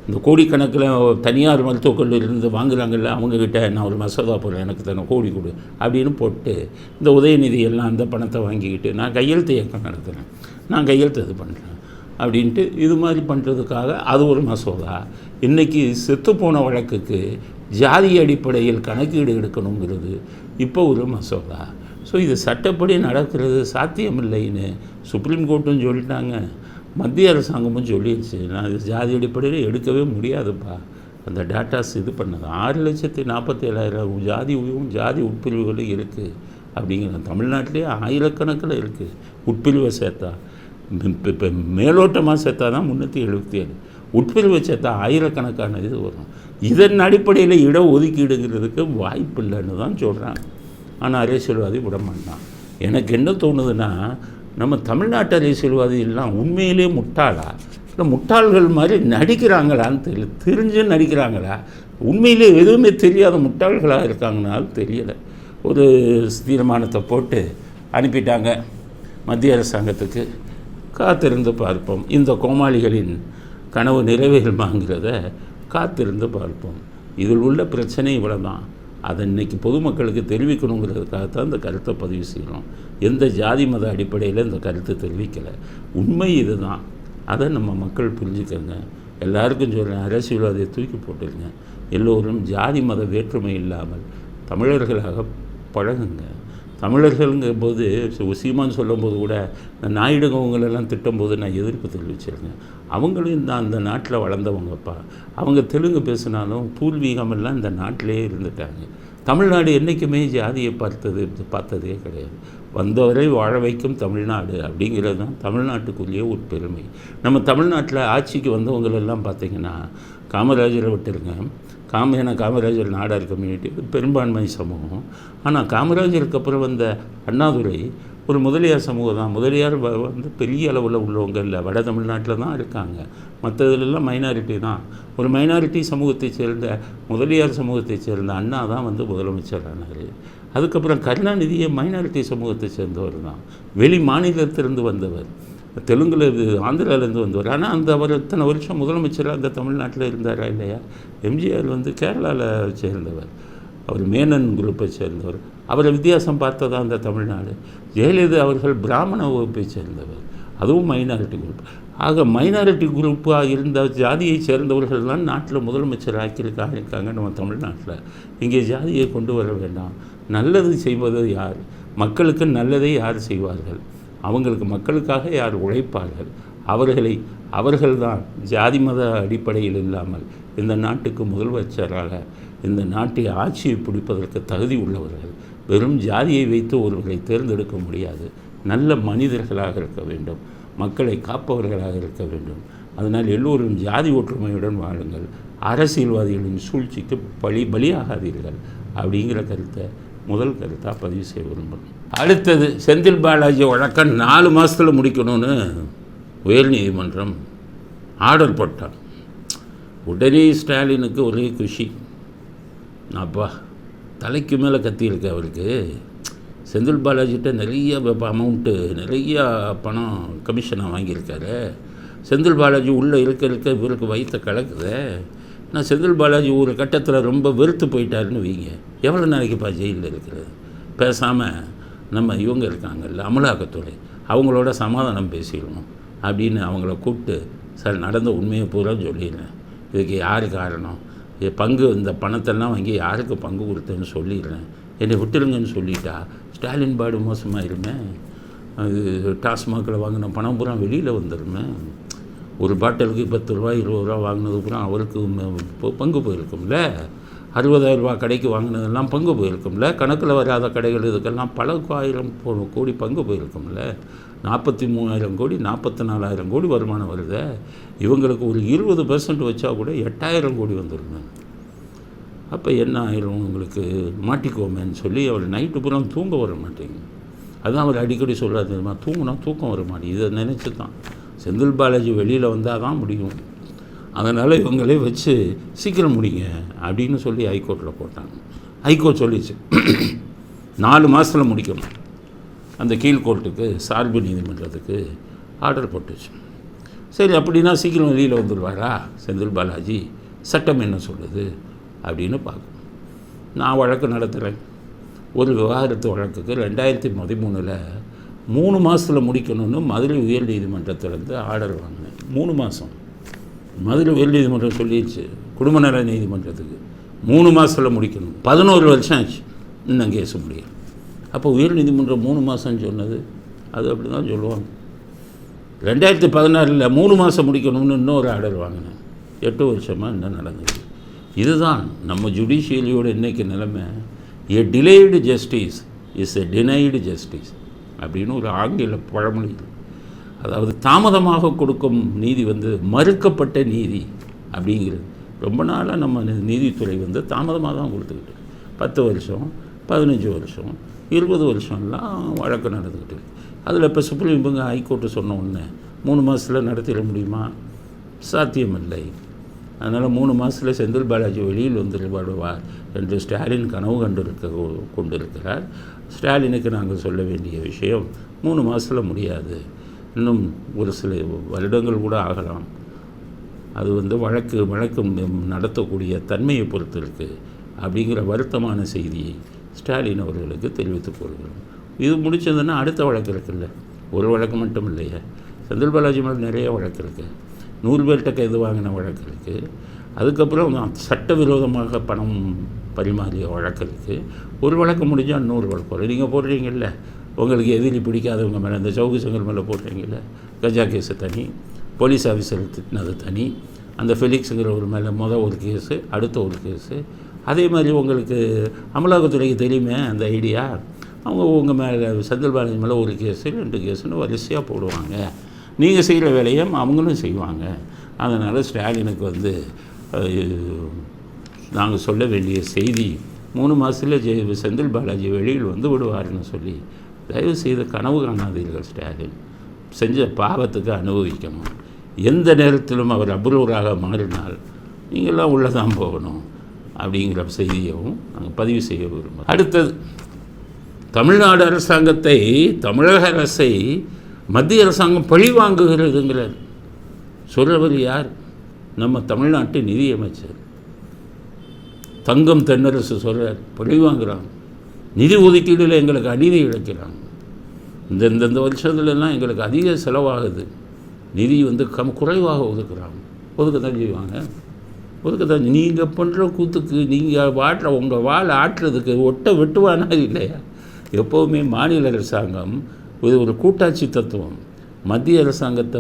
இந்த கோடிக்கணக்கில் தனியார் மருத்துவக் கல்லூரியிலிருந்து வாங்குறாங்கல்ல, அவங்கக்கிட்ட நான் ஒரு மசோதா போடுறேன், எனக்கு தானே கோடி கொடு அப்படின்னு போட்டு இந்த உதயநிதி எல்லாம் அந்த பணத்தை வாங்கிக்கிட்டு நான் கையெழுத்து இயக்கம் நடத்துகிறேன், நான் கையெழுத்து இது பண்ணுறேன் அப்படின்ட்டு இது மாதிரி பண்ணுறதுக்காக அது ஒரு மசோதா. இன்றைக்கி செத்துப்போன வழக்குக்கு ஜாதி அடிப்படையில் கணக்கீடு எடுக்கணுங்கிறது இப்போ ஒரு மசோதா. ஸோ இது சட்டப்படி நடக்கிறது சாத்தியமில்லைன்னு சுப்ரீம் கோர்ட்டும் சொல்லிட்டாங்க, மத்திய அரசாங்கமும் சொல்லிடுச்சு. நான் இது ஜாதி அடிப்படையில் எடுக்கவே முடியாதுப்பா. அந்த டேட்டாஸ் இது பண்ணது 6,47,000 ஜாதி உட்பிரிவுகளும் இருக்குது அப்படிங்கிற. தமிழ்நாட்டிலே ஆயிரக்கணக்கில் இருக்குது. உட்பிரிவை சேர்த்தா, இப்போ மேலோட்டமாக சேர்த்தா தான் 377, உட்பிரிவை சேர்த்தா ஆயிரக்கணக்கான இது வரும். இதன் அடிப்படையில் இட ஒதுக்கீடுங்கிறதுக்கு வாய்ப்பு இல்லைன்னு தான் சொல்கிறாங்க. ஆனால் அரசியல்வாதி விட மாட்டான். எனக்கு என்ன தோணுதுன்னா, நம்ம தமிழ்நாட்டு அரசியல்வாதி எல்லாம் உண்மையிலே முட்டாளா, இல்லை முட்டாள்கள் மாதிரி நடிக்கிறாங்களான்னு தெரிஞ்சு நடிக்கிறாங்களா, உண்மையிலே எதுவுமே தெரியாத முட்டாள்களாக இருக்காங்கனாலும் தெரியலை. ஒரு தீர்மானத்தை போட்டு அனுப்பிட்டாங்க மத்திய அரசாங்கத்துக்கு. காத்திருந்து பார்ப்போம். இந்த கோமாளிகளின் கனவு நிறைவேறுமாங்கிறத காத்திருந்து பார்ப்போம். இதில் உள்ள பிரச்சனை இவ்வளோ தான். அதை இன்றைக்கி பொதுமக்களுக்கு தெரிவிக்கணுங்கிறதுக்காகத்தான் இந்த கருத்தை பதிவு செய்கிறோம். எந்த ஜாதி மத அடிப்படையில் இந்த கருத்தை தெரிவிக்கலை. உண்மை இது தான். அதை நம்ம மக்கள் புரிஞ்சுக்கங்க. எல்லாருக்கும் சொல்கிறேன், அரசியல்வாதியை தூக்கி போட்டுருங்க. எல்லோரும் ஜாதி மத வேற்றுமை இல்லாமல் தமிழர்களாக பழகுங்க. தமிழர்கள்ங்கிற போது சீமான் சொல்லும்போது கூட இந்த நாயுடுகவங்களெல்லாம் திட்டும்போது நான் எதிர்ப்பு தெரிவிச்சிருக்கேன். அவங்களும் தான் அந்த நாட்டில் வளர்ந்தவங்கப்பா. அவங்க தெலுங்கு பேசினாலும் பூர்வீகமெல்லாம் இந்த நாட்டிலே இருந்துட்டாங்க. தமிழ்நாடு என்றைக்குமே ஜாதியை பார்த்ததே கிடையாது. வந்தவரை வாழ வைக்கும் தமிழ்நாடு அப்படிங்கிறது தான் தமிழ்நாட்டுக்குள்ளேயே ஒரு பெருமை. நம்ம தமிழ்நாட்டில் ஆட்சிக்கு வந்தவங்களெல்லாம் பார்த்திங்கன்னா காமராஜரை விட்டுருங்க. ஏன்னா காமராஜர் நாடார் கம்யூனிட்டி பெரும்பான்மை சமூகம். ஆனால் காமராஜருக்கு அப்புறம் வந்த அண்ணாதுரை ஒரு முதலியார் சமூகம் தான். முதலியார் வந்து பெரிய அளவில் உள்ளவங்க இல்லை, வட தமிழ்நாட்டில் தான் இருக்காங்க. மற்றதுலாம் மைனாரிட்டி தான். ஒரு மைனாரிட்டி சமூகத்தை சேர்ந்த முதலியார் சமூகத்தை சேர்ந்த அண்ணா தான் வந்து முதலமைச்சர் ஆனார். அதுக்கப்புறம் கருணாநிதியை மைனாரிட்டி சமூகத்தை சேர்ந்தவர் தான், வெளி மாநிலத்திலிருந்து வந்தவர். தெலுங்கில் இது ஆந்திராவிலேருந்து வந்தவர். ஆனால் அவர் இத்தனை வருஷம் முதலமைச்சராக அந்த தமிழ்நாட்டில் இருந்தாரா இல்லையா? எம்ஜிஆர் கேரளாவில் சேர்ந்தவர், அவர் மேனன் குரூப்பை சேர்ந்தவர். அவரை வித்தியாசம் பார்த்ததா அந்த தமிழ்நாடு. ஜெயலலிதா அவர்கள் பிராமண வகுப்பை சேர்ந்தவர், அதுவும் மைனாரிட்டி குரூப். ஆக மைனாரிட்டி குரூப்பாக இருந்த ஜாதியை சேர்ந்தவர்கள் தான் நாட்டில் முதலமைச்சர் ஆக்கியிருக்காங்க நம்ம தமிழ்நாட்டில். இங்கே ஜாதியை கொண்டு வர வேண்டாம். நல்லது செய்வது யார்? மக்களுக்கு நல்லதை யார் செய்வார்கள்? அவங்களுக்கு மக்களுக்காக யார் உழைப்பார்கள்? அவர்கள்தான் ஜாதி மத அடிப்படையில் இல்லாமல் இந்த நாட்டுக்கு முதலமைச்சராக இந்த நாட்டை ஆட்சியை பிடிப்பதற்கு தகுதி உள்ளவர்கள். வெறும் ஜாதியை வைத்து ஒருவரை தேர்ந்தெடுக்க முடியாது. நல்ல மனிதர்களாக இருக்க வேண்டும், மக்களை காப்பவர்களாக இருக்க வேண்டும். அதனால் எல்லோரும் ஜாதி ஒற்றுமையுடன் வாழுங்கள், அரசியல்வாதிகளின் சூழ்ச்சிக்கு பலியாகாதீர்கள் அப்படிங்கிற கருத்தை முதல் கருத்தாக பதிவு செய்ய விரும்புகிறேன். அடுத்தது, செந்தில் பாலாஜி வழக்கம் 4 மாதத்தில் முடிக்கணும்னு உயர்நீதிமன்றம் ஆர்டர் போட்டாங்க. உடனே ஸ்டாலினுக்கு ஒரே குஷி. அப்பா தலைக்கு மேலே கத்தியிருக்கு அவருக்கு. செந்தில் பாலாஜிகிட்ட நிறைய அமௌண்ட்டு, நிறையா பணம் கமிஷனாக வாங்கியிருக்காரு. செந்தில் பாலாஜி உள்ளே இருக்க இவருக்கு வயிற்ற கலக்குது. நான் செந்தில் பாலாஜி ஒரு கட்டத்தில் ரொம்ப வெறுத்து போயிட்டாருன்னு வைங்க, எவ்வளோ நாளைக்குப்பா ஜெயிலில் இருக்கிறது? பேசாமல் நம்ம இவங்க இருக்காங்கல்ல அமலாக்கத்துறை, அவங்களோட சமாதானம் பேசிடணும் அப்படின்னு அவங்கள கூப்பிட்டு, சார் நடந்த உண்மையை பூரா சொல்லிடுறேன், இதுக்கு யார் காரணம், இந்த பணத்தெல்லாம் வாங்கி யாருக்கு பங்கு கொடுத்தேன்னு சொல்லிடுறேன், என்னை விட்டுருங்கன்னு சொல்லிட்டா ஸ்டாலின் பாடு மோசமாயிருமே. அது டாஸ்மாகில் வாங்கின பணம் பூரா வெளியில் வந்துடுமே. ஒரு பாட்டிலுக்கு 10 ரூபா 20 ரூபா வாங்கினது பூரா அவருக்கு பங்கு போயிருக்கும்ல. 60,000 ரூபா கடைக்கு வாங்கினதெல்லாம் பங்கு போயிருக்கும்ல. கணக்கில் வராத கடைகள் இதுக்கெல்லாம் பல 1000 கோடி பங்கு போயிருக்கும்ல. 43,000 கோடி 44,000 கோடி வருமானம் வருது. இவங்களுக்கு ஒரு 20% வச்சா கூட 8,000 கோடி வந்துடுங்க. அப்போ என்ன ஆயிரும்? உங்களுக்கு மாட்டிக்கோமேன்னு சொல்லி அவர் நைட்டு பூரா தூங்க வர மாட்டேங்க. அதுதான் அவர் அடிக்கடி சொல்கிறார் தெரியுமா, தூங்கினா தூக்கம் வர மாட்டேங்குது. இதை நினச்சி தான் செந்தில் பாலாஜி வெளியில் வந்தால் தான் முடியும். அதனால் இவங்களே வச்சு சீக்கிரம் முடிங்க அப்படின்னு சொல்லி ஹைகோர்ட்டில் போட்டாங்க. ஹைகோர்ட் சொல்லிச்சு 4 மாதத்தில் முடிக்கணும். அந்த கீழ்கோர்ட்டுக்கு சார்பு நீதிமன்றத்துக்கு ஆர்டர் போட்டுச்சு. சரி, அப்படின்னா சீக்கிரம் வெளியில் வந்துடுவாரா செந்தில் பாலாஜி? சட்டம் என்ன சொல்லுது அப்படின்னு பார்க்கணும். நான் வழக்கு நடத்துகிறேன். ஒரு விவாகரத்து வழக்குக்கு 2013 3 மாதத்தில் முடிக்கணும்னு மதுரை உயர் நீதிமன்றத்திலேருந்து ஆர்டர் வாங்கினேன். 3 மாதம் மதுரை உயர் நீதிமன்றம் சொல்லிடுச்சு குடும்ப நல நீதிமன்றத்துக்கு 3 மாதத்தில் முடிக்கணும். 11 வருஷம் ஆச்சு இன்னும் கேஸ் முடியும். அப்போ உயர் நீதிமன்றம் 3 மாதம் சொன்னது அது அப்படி தான் சொல்லுவாங்க. 2016 3 மாதம் முடிக்கணும்னு இன்னொரு ஆர்டர் வாங்கினேன். 8 வருஷமாக இன்னும் நடந்தது. இதுதான் நம்ம ஜுடிஷியலியோட இன்றைக்கி நிலைமை. A delayed justice is a denied justice அப்படின்னு ஒரு ஆங்கில பழமொழி. அதாவது தாமதமாக கொடுக்கும் நீதி மறுக்கப்பட்ட நீதி அப்படிங்கிறது. ரொம்ப நாளாக நம்ம நீதித்துறை தாமதமாக தான் கொடுத்துக்கிட்டு 10 வருஷம் 15 வருஷம் 20 வருஷம்லாம் வழக்கு நடந்துக்கிட்டு இருக்கு. அதில் இப்போ சுப்ரீம் ஹைகோர்ட்டு சொன்ன உடனே 3 மாதத்தில் நடத்திட முடியுமா? சாத்தியமில்லை. அதனால் 3 மாதத்தில் செந்தில் பாலாஜி வெளியில் வந்துடுவார் என்று ஸ்டாலின் கனவு கொண்டிருக்கிறார். ஸ்டாலினுக்கு நாங்கள் சொல்ல வேண்டிய விஷயம் 3 மாதத்தில் முடியாது, இன்னும் ஒரு சில வருடங்கள் கூட ஆகலாம். அது வழக்கு நடத்தக்கூடிய தன்மையை பொறுத்து இருக்குது அப்படிங்கிற வருத்தமான செய்தியை ஸ்டாலின் அவர்களுக்கு தெரிவித்துக் கொள்கிறோம். இது முடிச்சதுன்னா அடுத்த வழக்கு இருக்குல்ல, ஒரு வழக்கு மட்டும் இல்லையே. செந்தில் பாலாஜி மேலே நிறைய வழக்கு இருக்குது. 100 பேர்கிட்ட கைது வாங்கின வழக்கு இருக்குது. அதுக்கப்புறம் சட்டவிரோதமாக பணம் பரிமாறிய வழக்கு இருக்குது. ஒரு வழக்கு முடிஞ்சால் இன்னொரு வழக்கு வரும். நீங்கள் போடுறீங்கல்ல, உங்களுக்கு எதிரி பிடிக்காதவங்க மேலே இந்த சவுக்கு சங்கர் மேலே போடுறீங்கல்ல, கஜா கேஸு தனி, போலீஸ் ஆஃபீஸர் திட்டினது தனி, அந்த ஃபெலிக்ஸுங்கிற ஒரு மேலே ஒரு கேஸு, அடுத்த ஒரு கேஸு. அதே மாதிரி உங்களுக்கு அமலாக்கத்துறைக்கு தெரியுமே அந்த ஐடியா. அவங்க உங்கள் மேலே செந்தில் பாலாஜி மேலே ஒரு கேஸு 2 கேஸுன்னு வரிசையாக போடுவாங்க. நீங்கள் செய்கிற வேலையை அவங்களும் செய்வாங்க. அதனால் ஸ்டாலினுக்கு நாங்கள் சொல்ல வேண்டிய செய்தி 3 மாதத்தில் செந்தில் பாலாஜி வெளியில் விடுவார்னு சொல்லி தயவு செய்து கனவு காணாதீர்கள். ஸ்டாலின் செஞ்ச பாவத்துக்கு அனுபவிக்கணும். எந்த நேரத்திலும் அவர் அபூர்வராக மாறினால் நீங்கள்லாம் உள்ளே தான் போகணும் அப்படிங்கிற செய்தியவும் நாங்கள் பதிவு செய்ய விரும்புகிறோம். அடுத்தது, தமிழ்நாடு அரசாங்கத்தை தமிழக அரசை மத்திய அரசாங்கம் பழி வாங்குகிறதுங்கிறார். சொல்கிறவர் யார்? நம்ம தமிழ்நாட்டு நிதியமைச்சர் தங்கம் தென்னரசு சொல்கிறார், பழி வாங்குகிறாங்க, நிதி ஒதுக்கீடில் எங்களுக்கு அநீதி இழைக்கிறாங்க, இந்த வருஷத்துலலாம் எங்களுக்கு அதிக செலவாகுது, நிதி குறைவாக ஒதுக்குறாங்க. ஒதுக்கத்தான் செய்வாங்க, ஒதுக்கத்தான். நீங்கள் பண்ணுற கூத்துக்கு நீங்கள் உங்கள் வாழை ஆட்டுறதுக்கு ஒட்டை வெட்டுவானா இல்லையா? எப்போவுமே மாநில அரசாங்கம் இது ஒரு கூட்டாட்சி தத்துவம். மத்திய அரசாங்கத்தை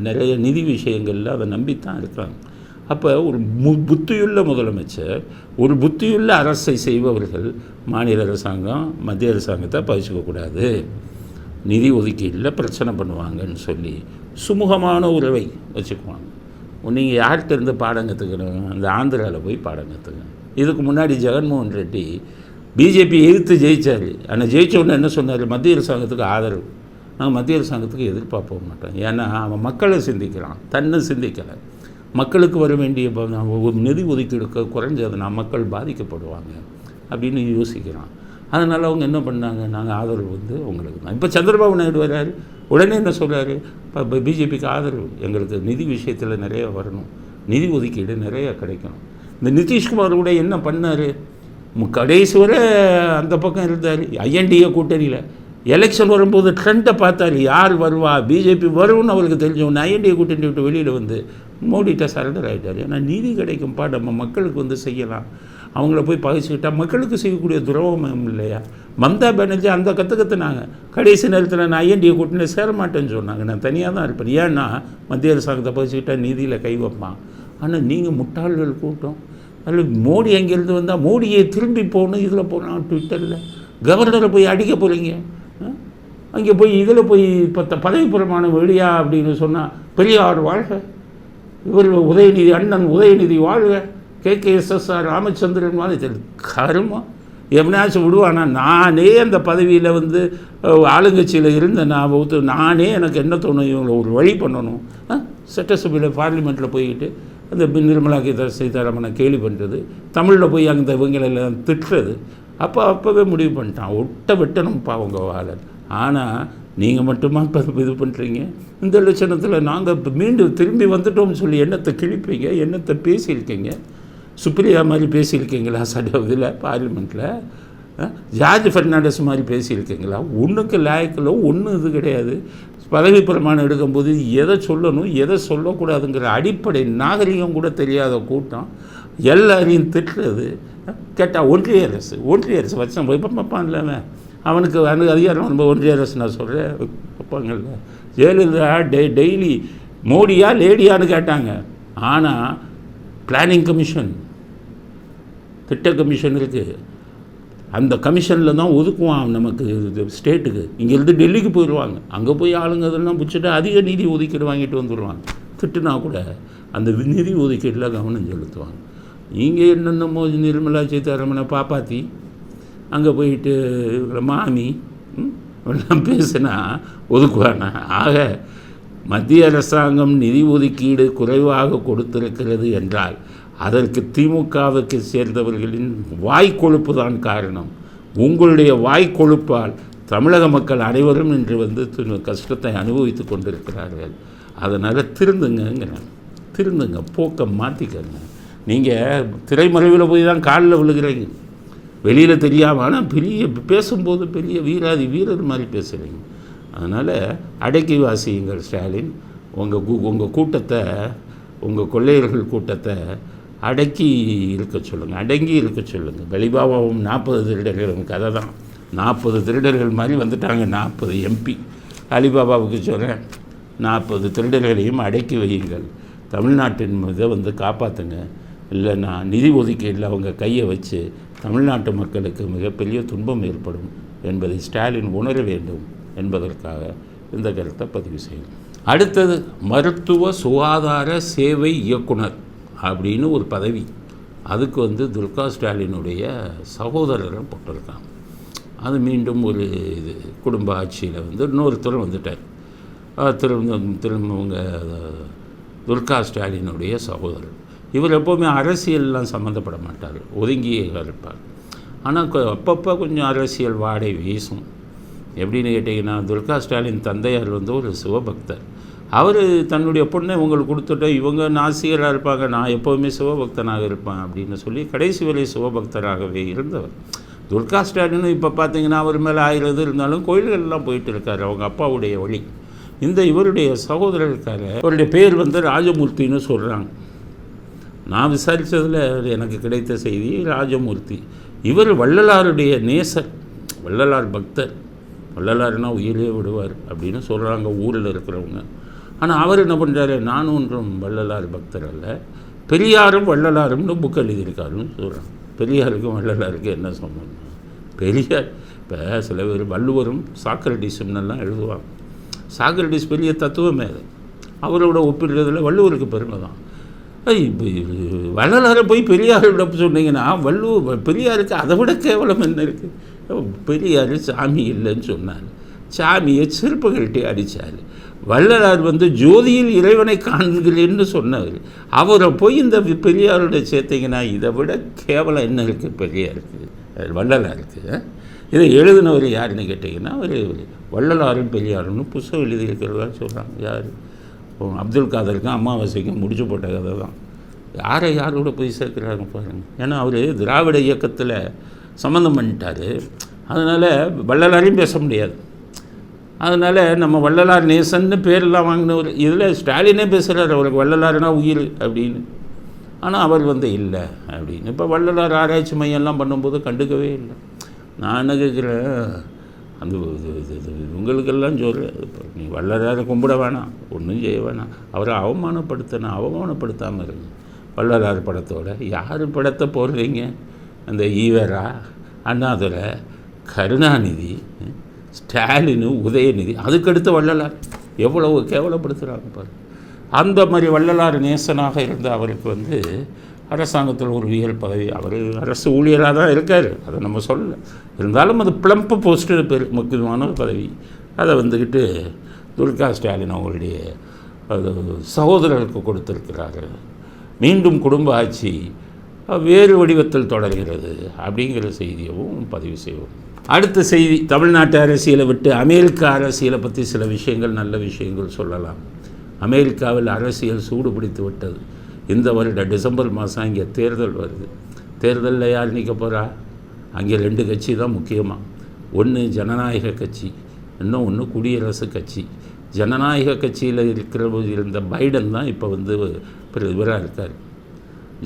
நிறைய நிதி விஷயங்களில் அதை நம்பித்தான் இருக்காங்க. அப்போ ஒரு புத்தியுள்ள முதலமைச்சர், ஒரு புத்தியுள்ள அரசை செய்பவர்கள் மாநில அரசாங்கம் மத்திய அரசாங்கத்தை பகிச்சுக்கக்கூடாது, நிதி ஒதுக்கீட்டில் பிரச்சனை பண்ணுவாங்கன்னு சொல்லி சுமூகமான உறவை வச்சுக்குவாங்க. நீங்கள் யார்கிட்ட இருந்து பாடம் கற்றுக்கணும்? அந்த ஆந்திராவில் போய் பாடம் கற்றுங்க. இதுக்கு முன்னாடி ஜெகன்மோகன் ரெட்டி பிஜேபி எதிர்த்து ஜெயித்தார். ஆனால் ஜெயித்தோன்னு என்ன சொன்னார்? மத்திய அரசாங்கத்துக்கு ஆதரவு. நாங்கள் மத்திய அரசாங்கத்துக்கு எதிர்பார்க்க மாட்டோம். ஏன்னா அவன் மக்களை சிந்திக்கிறான், தன்னை சிந்திக்கலை. மக்களுக்கு வர வேண்டிய நிதி ஒதுக்கீடு குறைஞ்சதுன்னா மக்கள் பாதிக்கப்படுவாங்க அப்படின்னு யோசிக்கிறான். அதனால் அவங்க என்ன பண்ணாங்க? நாங்கள் ஆதரவு உங்களுக்கு தான். இப்போ சந்திரபாபு நாயுடு வர்றாரு, உடனே என்ன சொல்கிறாரு? இப்போ பிஜேபிக்கு ஆதரவு, எங்களுக்கு நிதி விஷயத்தில் நிறைய வரணும், நிதி ஒதுக்கீடு நிறைய கிடைக்கணும். இந்த நிதிஷ்குமார் கூட என்ன பண்ணார்? கடைசி வரை அந்த பக்கம் இருந்தார், ஐஎன்டிஏ கூட்டணியில். எலெக்ஷன் வரும்போது ட்ரெண்டை பார்த்தாரு, யார் வருவா, பிஜேபி வரும்னு அவருக்கு தெரிஞ்சவொன்று ஐஎன்டிஏ கூட்டணி விட்டு வெளியில் மோடிகிட்ட சரண்டர் ஆகிட்டார். ஏன்னா நிதி கிடைக்கும்ப்பா, நம்ம மக்களுக்கு செய்யலாம். அவங்கள போய் பகிச்சுக்கிட்டால் மக்களுக்கு செய்யக்கூடிய துரோகம் இல்லையா? மம்தா பானர்ஜி அந்த கற்றுனாங்க. கடைசி நேரத்தில் நான் ஐஎன்டிஏ கூட்டணியில் சேரமாட்டேன்னு சொன்னாங்க, நான் தனியாக தான் இருப்பேன். ஏன்னா மத்திய அரசாங்கத்தை பகிச்சுக்கிட்டால் நிதியில் கை வைப்பான். ஆனால் நீங்கள் முட்டாள்கள் கூட்டம். அதில் மோடி அங்கேருந்து வந்தால் மோடியை திரும்பி போகணும், இதில் போகணும், ட்விட்டரில் கவர்னரை போய் அடிக்க போகிறீங்க, அங்கே போய் இதில் போய் இப்போ பதவி பிரமாணம் வெளியா அப்படின்னு சொன்னால் பெரியார் வாழ்க, இவர் உதயநிதி அண்ணன் உதயநிதி வாழ்க, KKSSR ராமச்சந்திரன் மாதிரி கருமா எவனாச்சும் விடுவானா? நானே அந்த பதவியில் ஆளுங்கட்சியில் இருந்த நானே எனக்கு என்ன தோணும், இவங்களை ஒரு வழி பண்ணணும். சட்டசபையில் பார்லிமெண்ட்டில் போய்கிட்டு அந்த நிர்மலா சீதாராமனை கேலி பண்ணுறது, தமிழில் போய் அந்த இவங்களெல்லாம் திட்டுறது. அப்போவே முடிவு பண்ணிட்டான், ஒட்ட வெட்டணும்ப்பா அவங்க வாழ. ஆனால் நீங்கள் மட்டுமா இப்போ இது பண்ணுறீங்க? இந்த லட்சணத்தில் நாங்கள் இப்போ மீண்டும் திரும்பி வந்துட்டோம்னு சொல்லி என்னத்தை கிழிப்பீங்க, என்னத்தை பேசியிருக்கீங்க? சுப்ரியா மாதிரி பேசியிருக்கீங்களா? இதில் பார்லிமெண்ட்டில் ஜார்ஜ் ஃபெர்னாண்டஸ் மாதிரி பேசியிருக்கீங்களா? ஒன்றுக்கு லாயக்கில் ஒன்றும் இது கிடையாது. பதவி பிரமாணம் எடுக்கும்போது எதை சொல்லணும் எதை சொல்லக்கூடாதுங்கிற அடிப்படை நாகரிகம் கூட தெரியாத கூட்டம் எல்லாரையும் திட்டுறது. கேட்டால் ஒன்றிய அரசு வச்சம் போய் பார்ப்பான் இல்லாம அவனுக்கு அதிகாரம் ரொம்ப ஒன்றிய அரசு நான் சொல்கிறேன் வைப்பாங்கல்ல. ஜெயலலிதா டெய்லி மோடியா லேடியான்னு கேட்டாங்க. ஆனால் பிளானிங் கமிஷன், திட்ட கமிஷன் இருக்குது, அந்த கமிஷனில் தான் ஒதுக்குவான் நமக்கு ஸ்டேட்டுக்கு. இங்கேருந்து டெல்லிக்கு போயிடுவாங்க, அங்கே போய் ஆளுங்க இதெல்லாம் பிடிச்சிட்டு அதிக நிதி ஒதுக்கீடு வாங்கிட்டு வந்துடுவாங்க. திட்டுனா கூட அந்த நிதி ஒதுக்கீட்டில் கவனம் செலுத்துவாங்க. இங்கே என்னென்னமோ நிர்மலா சீதாராமனை பாப்பாத்தி அங்கே போயிட்டு மாமி எல்லாம் பேசினா ஒதுக்குவானா? ஆக மத்திய அரசாங்கம் நிதி ஒதுக்கீடு குறைவாக கொடுத்திருக்கிறது என்றால் அதற்கு திமுகவுக்கு சேர்ந்தவர்களின் வாய்க்கொழுப்பு தான் காரணம். உங்களுடைய வாய்க்கொழுப்பால் தமிழக மக்கள் அனைவரும் இன்று கஷ்டத்தை அனுபவித்து கொண்டிருக்கிறார்கள். அதனால் திருந்துங்க, போக்க மாற்றிக்கங்க. நீங்கள் திரைமறைவில் போய் தான் காலில் விழுகிறீங்க, வெளியில் தெரியாமல். ஆனால் பேசும்போது பெரிய வீரர் மாதிரி பேசுகிறீங்க. அதனால் அடக்கி வாசியுங்கள் ஸ்டாலின். உங்கள் கூட்டத்தை, உங்கள் கொள்ளையர்கள் கூட்டத்தை அடங்கி இருக்க சொல்லுங்கள். வெளிபாபாவும் 40 திருடர்களும் கதை தான். 40 திருடர்கள் மாதிரி வந்துட்டாங்க 40 MP. அலிபாபாவுக்கு சொல்கிறேன், 40 திருடர்களையும் அடக்கி வையுங்கள், தமிழ்நாட்டின் இதை காப்பாற்றுங்க. இல்லைன்னா நிதி ஒதுக்கீட்டில் அவங்க கையை வச்சு தமிழ்நாட்டு மக்களுக்கு மிகப்பெரிய துன்பம் ஏற்படும் என்பதை ஸ்டாலின் உணர வேண்டும் என்பதற்காக இந்த கருத்தை பதிவு செய்யணும். அடுத்தது மருத்துவ சுகாதார சேவை இயக்குனர் அப்படின்னு ஒரு பதவி. அதுக்கு துர்கா ஸ்டாலினுடைய சகோதரரை போட்டிருக்காங்க. அது மீண்டும் ஒரு இது குடும்ப ஆட்சியில் இன்னொருத்தர் வந்துட்டார். திரும்ப துர்கா ஸ்டாலினுடைய சகோதரர். இவர் எப்போவுமே அரசியல்லாம் சம்மந்தப்பட மாட்டார், ஒதுங்கியே இருப்பார். ஆனால் அப்பப்போ கொஞ்சம் அரசியல் வாடை வீசும். எப்படின்னு கேட்டிங்கன்னா, துல்கா ஸ்டாலின் தந்தையார் வந்து ஒரு சிவபக்தர். அவர் தன்னுடைய பொண்ணை உங்களுக்கு கொடுத்துட்டு இவங்க நாசிகராக இருப்பாங்க, நான் எப்போவுமே சிவபக்தனாக இருப்பேன் அப்படின்னு சொல்லி கடைசி வரை சிவபக்தராகவே இருந்தவர். துல்கா ஸ்டாலினும் இப்போ பார்த்தீங்கன்னா அவர் மேலே 1000 இருந்தாலும் கோயில்கள்லாம் போயிட்டு இருக்கார், அவங்க அப்பாவுடைய வழி. இந்த இவருடைய சகோதரர் இருக்கார், அவருடைய பேர் வந்து ராஜமூர்த்தின்னு சொல்கிறாங்க. நான் விசாரித்ததில் எனக்கு கிடைத்த செய்தி ராஜமூர்த்தி. இவர் வள்ளலாருடைய நேசர், வள்ளலார் பக்தர். வள்ளலார்னா உயிரே விடுவார் அப்படின்னு சொல்கிறாங்க ஊரில் இருக்கிறவங்க. ஆனால் அவர் என்ன பண்ணுறாரு, நானும் ஒன்றும் வள்ளலார் பக்தர் அல்ல, பெரியாரும் வள்ளலாரும்னு புக் எழுதியிருக்காருன்னு சொல்கிறாங்க. பெரியாருக்கும் வள்ளலாருக்கு என்ன சம்பந்தம்? பெரியார் இப்போ சில பேர் வள்ளுவரும் சாக்ரட்டிஸும்னெல்லாம் எழுதுவாங்க. சாக்ரட்டிஸ் பெரிய தத்துவமே அது, அவரோட ஒப்பிடுறதுல வள்ளுவருக்கு பெருமை தான். வள்ளலாரை போய் பெரியாரோட சொன்னீங்கன்னா பெரியாருக்கு அதை விட கேவலம் என்ன இருக்குது? பெரியார் சாமி இல்லைன்னு சொன்னார், சாமியை செருப்புகள்கிட்டே அடித்தார். வள்ளலார் வந்து ஜோதியில் இறைவனை காண்கிறேன்னு சொன்னவர், அவரை போய் இந்த பெரியாரோட சேர்த்திங்கன்னா இதை விட கேவலம் என்ன இருக்குது பெரியாருக்கு, வள்ளலாருக்கு? இதை எழுதினவர் யாருன்னு கேட்டிங்கன்னா அவர் வள்ளலாரும் பெரியாருன்னு புத்தகம் எழுதியிருக்கிறதா சொல்கிறாங்க. யார்? அப்துல் காதருக்கும் அமாவாசைக்கும் முடிச்சு போட்ட கதை தான். யாரோட போய் சேர்க்குறாங்க பாருங்கள். ஏன்னா அவர் திராவிட இயக்கத்தில் சம்மந்தம் பண்ணிட்டார், அதனால் வள்ளலாரையும் பேச முடியாது. அதனால் நம்ம வள்ளலார் நேசன்னு பேரெல்லாம் வாங்கினவர். இதில் ஸ்டாலினே பேசுகிறார் அவருக்கு வள்ளலார்னா உயிர் அப்படின்னு. ஆனால் அவர் வந்து இல்லை அப்படின்னு. இப்போ வள்ளலார் ஆராய்ச்சி மையம்லாம் பண்ணும்போது கண்டுக்கவே இல்லை. நான் என்ன கேட்குறேன், அந்த உங்களுக்கெல்லாம் சொல்கிறேன், நீ வள்ளலாரை கும்பிட வேணாம், ஒன்றும் செய்ய வேணாம், அவரை அவமானப்படுத்தாமல் இருங்க. வள்ளலார் படத்தோட யார் படத்தை போடுறீங்க? அந்த ஈவரா, அண்ணாதுரை, கருணாநிதி, ஸ்டாலினு, உதயநிதி, அதுக்கடுத்து வள்ளலார் எவ்வளவு கேவலப்படுத்துகிறாங்க பாரு. அந்த மாதிரி வள்ளலார் நேசனாக இருந்த அவருக்கு வந்து அரசாங்கத்தில் ஒரு உயர் பதவி, அவர் அரசு ஊழியராக தான் இருக்கார், அதை நம்ம சொல்லலை. இருந்தாலும் அது பிளம்பு போஸ்ட்டு பேர் முக்கியமான பதவி. அதை வந்துக்கிட்டு துல்கா ஸ்டாலின் அவங்களுடைய சகோதரருக்கு கொடுத்துருக்கிறாரு. மீண்டும் குடும்ப ஆட்சி வேறு வடிவத்தில் தொடர்கிறது அப்படிங்கிற செய்தியவும் பதிவு செய்வோம். அடுத்த செய்தி, தமிழ்நாட்டு அரசியலை விட்டு அமெரிக்கா அரசியலை பற்றி சில விஷயங்கள், நல்ல விஷயங்கள் சொல்லலாம். அமெரிக்காவில் அரசியல் சூடு பிடித்து விட்டது. இந்த வருட டிசம்பர் மாதம் இங்கே தேர்தல் வருது. தேர்தலில் யார் நிற்க போகிறா? அங்கே 2 கட்சி தான் முக்கியமாக. ஒன்று ஜனநாயக கட்சி, இன்னொன்று குடியரசு கட்சி. ஜனநாயக கட்சியில் இருந்த பைடன் தான் இப்போ வந்து இவராக இருக்கார்,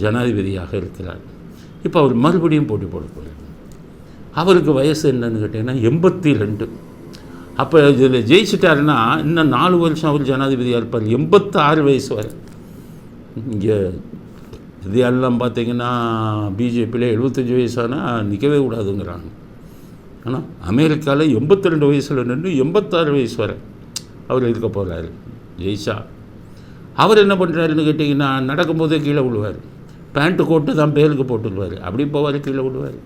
ஜனாதிபதியாக இருக்கிறார். இப்போ அவர் மறுபடியும் போட்டி போட போகிறார். அவருக்கு வயசு என்னன்னு கேட்டிங்கன்னா 82. அப்போ இதில் ஜெயிச்சிட்டாருன்னா இன்னும் 4 வருஷம் அவர் ஜனாதிபதியாக இருப்பார், 86 வயசு வரை. இங்கே இதெல்லாம் பார்த்திங்கன்னா பிஜேபியில் 75 வயசானால் நிற்கவே கூடாதுங்கிறாங்க. ஆனால் அமெரிக்காவில் 82 வயசில் நின்று 86 வயசு வரை அவர் இருக்க போகிறாரு ஜெயிச்சா. அவர் என்ன பண்ணுறாருன்னு கேட்டிங்கன்னா, நடக்கும்போதே கீழே விழுவார், பேண்ட்டு கோட்டு தான் பேருக்கு போட்டுருவார், அப்படி போவார், கீழே விழுவார்.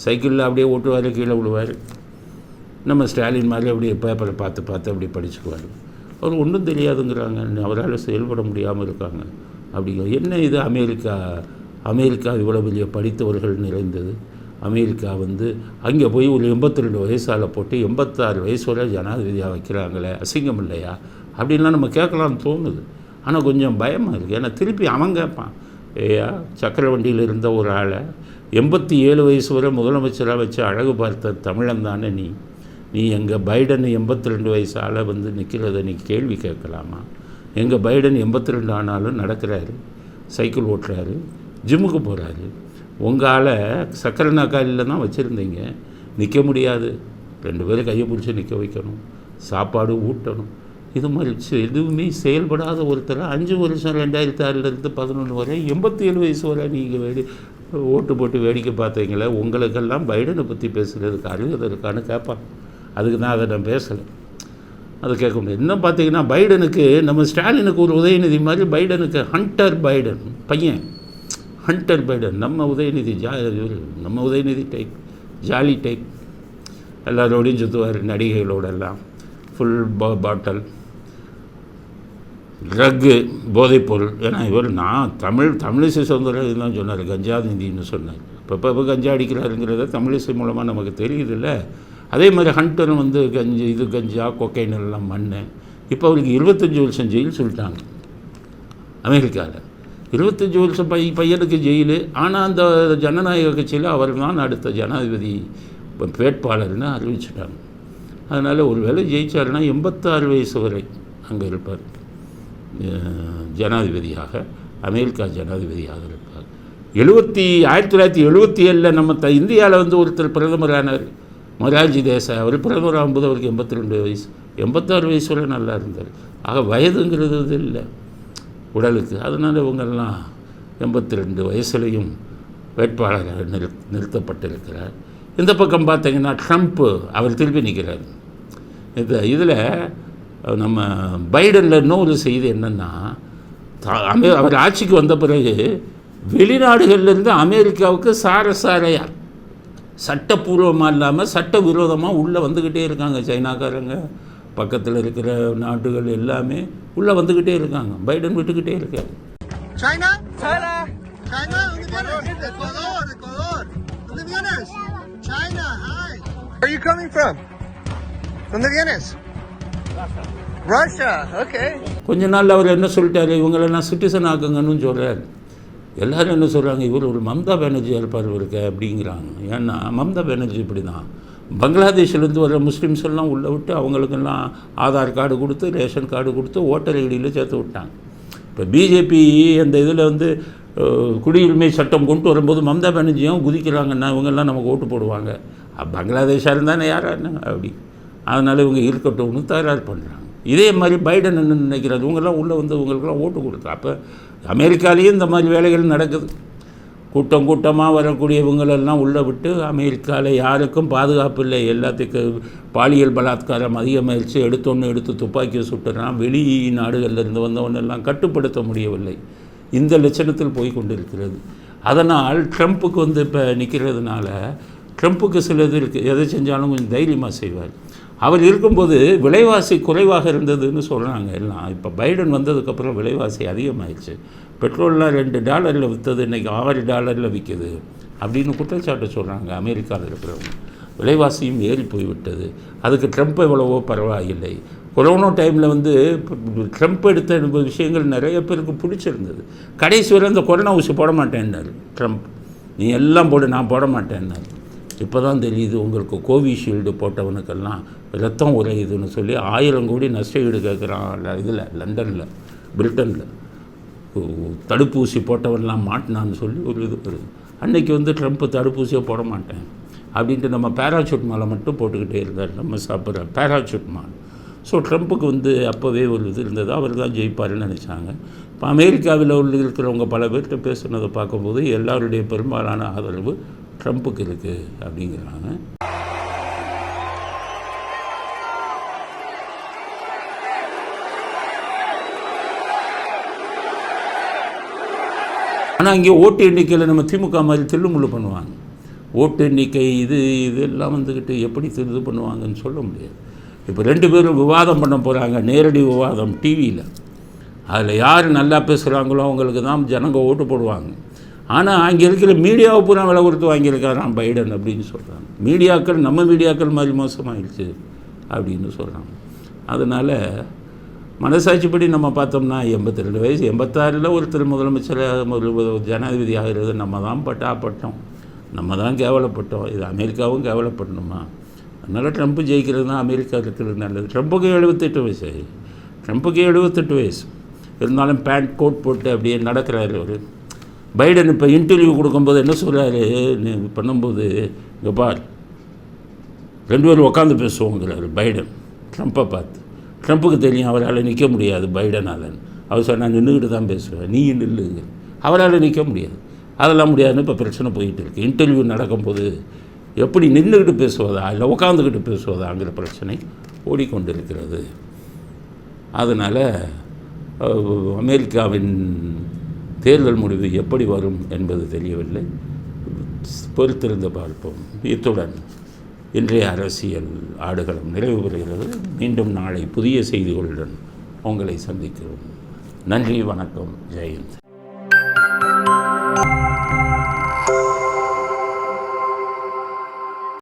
சைக்கிளில் அப்படியே ஓட்டுவார், கீழே விழுவார். நம்ம ஸ்டாலின் மாதிரி அப்படியே பேப்பரை பார்த்து அப்படியே படிச்சுக்குவார். அவர் ஒன்றும் தெரியாதுங்கிறாங்க, அவரால் செயல்பட முடியாமல் இருக்காங்க. அப்படிங்க என்ன இது அமெரிக்கா இவ்வளோ பெரிய படித்தவர்கள் நிறைந்தது. அமெரிக்கா வந்து அங்கே போய் ஒரு 82 வயசால் போட்டு 86 வயசு வரை ஜனாதிபதியாக வைக்கிறாங்களே, அசிங்கம் இல்லையா அப்படின்லாம் நம்ம கேட்கலான்னு தோணுது. ஆனால் கொஞ்சம் பயமாக இருக்குது. ஏன்னா திருப்பி அவன் கேட்பான், ஏயா சக்கரவண்டியில் இருந்த ஒரு ஆளை 87 வயசு வரை முதலமைச்சராக வச்சு அழகு பார்த்த தமிழன் தானே நீ எங்கள் பைடன் 82 வயசு ஆளை வந்து நிற்கிறத நீ கேள்வி கேட்கலாமா? எங்கள் பைடன் 82 ஆனாலும் நடக்கிறாரு, சைக்கிள் ஓட்டுறாரு, ஜிம்முக்கு போகிறாரு. உங்கள் ஆளை சக்கரை நாக்காலில் தான் வச்சுருந்தீங்க, நிற்க முடியாது, 2 பேரும் கையை பிடிச்சி நிற்க வைக்கணும், சாப்பாடு ஊட்டணும். இது மாதிரி எதுவுமே செயல்படாத ஒருத்தர் 5 வருஷம் 2006 11 வரை 87 வயசு வரை நீங்கள் ஓட்டு போட்டு வேடிக்கை பார்த்தீங்களே, உங்களுக்கெல்லாம் பைடனை பற்றி பேசுகிறதுக்கு அருகதை இருக்கான்னு கேட்பாங்க. அதுக்கு நான் அதை பேசலை, அதை கேட்க முடியாது. இன்னும் பார்த்தீங்கன்னா பைடனுக்கு நம்ம ஸ்டாலினுக்கு ஒரு உதயநிதி மாதிரி பைடனுக்கு ஹண்டர் பைடன் பையன், ஹண்டர் பைடன். நம்ம உதயநிதி டைப், ஜாலி டைப், எல்லாரோடையும் சுற்றுவார், நடிகைகளோடெல்லாம் ஃபுல் பாட்டல். ட்ரக்கு, போதைப்பொருள். ஏன்னா இவர் நான் தமிழிசை சவுந்தரராஜன் இதுதான் சொன்னார், கஞ்சா நீதினு சொன்னார். இப்போ கஞ்சா அடிக்கிறாருங்கிறத தமிழிசை மூலமாக நமக்கு தெரியுதுல்ல. அதே மாதிரி ஹண்டர் வந்து கஞ்சா கொக்கைன் எல்லாம் மண்ணு. இப்போ அவருக்கு 25 வருஷம் ஜெயில் சொல்லிட்டாங்க அமெரிக்காவில். 25 வருஷம் பையனுக்கு ஜெயிலு. ஆனால் அந்த ஜனநாயக கட்சியில் அவர் தான் அடுத்த ஜனாதிபதி வேட்பாளர்னு அறிவிச்சிட்டாங்க. அதனால் ஒரு வேளை ஜெயிச்சாருன்னா 86 வயசு வரை அங்கே இருப்பார், ஜனாதிபதியாக, அமெரிக்கா ஜனாதிபதியாக இருப்பார். 1977 நம்ம இந்தியாவில் வந்து ஒருத்தர் பிரதமரானார், மொரார்ஜி தேசாய். அவர் பிரதமர் ஆகும்போது அவருக்கு 82 வயசு. 86 வயசு வரை நல்லா இருந்தார். ஆக வயதுங்கிறது இது இல்லை உடலுக்கு. அதனால் இவங்கெல்லாம் 82 வயசுலையும் வேட்பாளராக நிறுத்தப்பட்டிருக்கிறார். இந்த பக்கம் பார்த்தீங்கன்னா ட்ரம்ப்பு அவர் திருப்பி நிற்கிறார். இதில் நம்ம பைடனில் இன்னொரு செய்தி என்னென்னா, அவர் ஆட்சிக்கு வந்த பிறகு வெளிநாடுகள்லேருந்து அமெரிக்காவுக்கு சாரையாக சட்டப்பூர்வமாக இல்லாமல் சட்டவிரோதமாக உள்ளே வந்துக்கிட்டே இருக்காங்க. சைனாக்காரங்க, பக்கத்தில் இருக்கிற நாடுகள் எல்லாமே உள்ளே வந்துக்கிட்டே இருக்காங்க. பைடன் விட்டுக்கிட்டே இருக்காரு. China? China. China, Ecuador. ¿Dónde vienes? China, hi. Where are you coming from? ¿Dónde vienes? Russia. Okay. கொஞ்ச நாள் அவர் என்ன சொல்லிட்டாரு, இவங்களெல்லாம் சிட்டிசன் ஆக்குங்கன்னு சொல்கிறார். எல்லோரும் என்ன சொல்கிறாங்க, இவர் ஒரு மம்தா பானர்ஜியாக இருப்பார் இவருக்கு அப்படிங்கிறாங்க. ஏன்னா மம்தா பானர்ஜி இப்படி தான் பங்களாதேஷ்லேருந்து வர முஸ்லீம்ஸ் எல்லாம் உள்ளே விட்டு அவங்களுக்கெல்லாம் ஆதார் கார்டு கொடுத்து, ரேஷன் கார்டு கொடுத்து, ஓட்டர் ஐடியில் சேர்த்து விட்டாங்க. இப்போ பிஜேபி அந்த இதில் வந்து குடியுரிமை சட்டம் கொண்டு வரும்போது மம்தா பானர்ஜியும் குதிக்கிறாங்கன்னா இவங்கெல்லாம் நமக்கு ஓட்டு போடுவாங்க. பங்களாதேஷாக இருந்தானே யாராக இருந்தாங்க அப்படி. அதனால் இவங்க இருக்கட்டும்னு தயார் பண்ணுறாங்க. இதே மாதிரி பைடன் என்ன நினைக்கிறாரு, இவங்கெல்லாம் உள்ளே வந்து இவங்களுக்கெல்லாம் ஓட்டு கொடுத்தா. அப்போ அமெரிக்காலேயும் இந்த மாதிரி வேலைகள் நடக்குது. கூட்டமாக வரக்கூடிய இவங்களெல்லாம் உள்ளே விட்டு அமெரிக்காவில் யாருக்கும் பாதுகாப்பு இல்லை. எல்லாத்துக்கும் பாலியல் பலாத்காரம் அதிகமாகிடுச்சு. எடுத்து துப்பாக்கியை சுட்டுறான். வெளி நாடுகளிலிருந்து வந்தவனெல்லாம் கட்டுப்படுத்த முடியவில்லை. இந்த லட்சணத்தில் போய் கொண்டிருக்கிறது. அதனால் ட்ரம்ப்புக்கு வந்து இப்போ நிற்கிறதுனால ட்ரம்ப்புக்கு சிலது இருக்குது, எதை செஞ்சாலும் கொஞ்சம் தைரியமாக செய்வார். அவர் இருக்கும்போது விலைவாசி குறைவாக இருந்ததுன்னு சொல்கிறாங்க எல்லாம். இப்போ பைடன் வந்ததுக்கப்புறம் விலைவாசி அதிகமாகிடுச்சு. பெட்ரோல்லாம் $2 விற்றது இன்றைக்கி $6 விற்கிது அப்படின்னு குற்றச்சாட்டு சொல்கிறாங்க அமெரிக்காவில் இருக்கிறவங்க. விலைவாசியும் ஏறி போய்விட்டது. அதுக்கு ட்ரம்ப் எவ்வளவோ பரவாயில்லை. கொரோனா டைமில் வந்து ட்ரம்ப் எடுத்த விஷயங்கள் நிறைய பேருக்கு பிடிச்சிருந்தது. கடைசி வரை இந்த கொரோனா ஊசி போட மாட்டேன்னாரு ட்ரம்ப். நீ எல்லாம் போடு, நான் போட மாட்டேன்னாரு. இப்போ தான் தெரியுது உங்களுக்கு கோவிஷீல்டு போட்டவனுக்கெல்லாம் ரத்தம் உறையுதுன்னு சொல்லி 1000 கோடி நஷ்ட ஈடு கேட்குறான். இதில் லண்டனில், பிரிட்டனில் தடுப்பூசி போட்டவன்லாம் மாட்டினான்னு சொல்லி ஒரு இது வருது. அன்றைக்கி வந்து ட்ரம்ப்பு தடுப்பூசியை போட மாட்டேன் அப்படின்ட்டு நம்ம பேராசூட் மாலை மட்டும் போட்டுக்கிட்டே இருந்தார், நம்ம சாப்பிட்ற பேராசூட் மாலை. ஸோ ட்ரம்ப்புக்கு வந்து அப்போவே ஒரு இது இருந்தது, அவர் தான் ஜெயிப்பாருன்னு நினச்சாங்க. இப்போ அமெரிக்காவில் இருக்கிறவங்க பல பேர்கிட்ட பேசுனதை பார்க்கும்போது எல்லாருடைய பெரும்பாலான ஆதரவு ட்ரம்ப்புக்கு இருக்குது அப்படிங்கிறாங்க. ஆனால் இங்கே ஓட்டு எண்ணிக்கையில் நம்ம திமுக மாதிரி தில்லுமுள்ளு பண்ணுவாங்க. ஓட்டு எண்ணிக்கை இதெல்லாம் வந்துக்கிட்டு எப்படி இது பண்ணுவாங்கன்னு சொல்ல முடியாது. இப்போ 2 பேரும் விவாதம் பண்ண போகிறாங்க, நேரடி விவாதம் டிவியில். அதில் யார் நல்லா பேசுகிறாங்களோ அவங்களுக்கு தான் ஜனங்க ஓட்டு போடுவாங்க. ஆனால் அங்கே இருக்கிற மீடியாவை பூரா விலை கொடுத்து வாங்கியிருக்காராம் பைடன் அப்படின்னு சொல்கிறாங்க. மீடியாக்கள் நம்ம மீடியாக்கள் மாதிரி மோசமாகிடுச்சு அப்படின்னு சொல்கிறாங்க. அதனால் மனசாட்சிப்படி நம்ம பார்த்தோம்னா 82 வயசு 86 ஒருத்தர் முதலமைச்சராக ஒரு ஜனாதிபதி ஆகிறது நம்ம தான் பட்டோம், நம்ம தான் கேவலப்பட்டோம். இது அமெரிக்காவும் கேவலப்படணுமா? அதனால் ட்ரம்ப்பு ஜெயிக்கிறது தான் அமெரிக்கா இருக்கிறது நல்லது. ட்ரம்ப்புக்கு 78 வயசு இருந்தாலும் பேண்ட் கோட் போட்டு அப்படியே நடக்கிறாரு அவர். பைடன் இப்போ இன்டர்வியூ கொடுக்கும்போது என்ன சொல்கிறாரு பண்ணும்போது, இங்கே பார் 2 பேரும் உட்காந்து பேசுவோங்கிறாரு பைடன் ட்ரம்ப்பை பார்த்து. ட்ரம்ப்புக்கு தெரியும் அவரால் நிற்க முடியாது பைடனால். அவர் சொன்னால் நின்றுக்கிட்டு தான் பேசுவேன், நீ நில்லுங்க. அவரால் நிற்க முடியாது, அதெல்லாம் முடியாதுன்னு இப்போ பிரச்சனை போயிட்டு இருக்குது. இன்டர்வியூ நடக்கும்போது எப்படி நின்றுக்கிட்டு பேசுவதா இல்லை உட்காந்துக்கிட்டு பேசுவதாங்கிற பிரச்சனை ஓடிக்கொண்டிருக்கிறது. அதனால் அமெரிக்காவின் தேர்தல் முடிவு எப்படி வரும் என்பது தெரியவில்லை, பொறுத்திருந்து பார்ப்போம். இத்துடன் இன்றைய அரசியல் ஆடுகளம் நிறைவு பெறுகிறது. மீண்டும் நாளை புதிய செய்திகளுடன் உங்களை சந்திக்கிறோம். நன்றி, வணக்கம், ஜெயந்த்.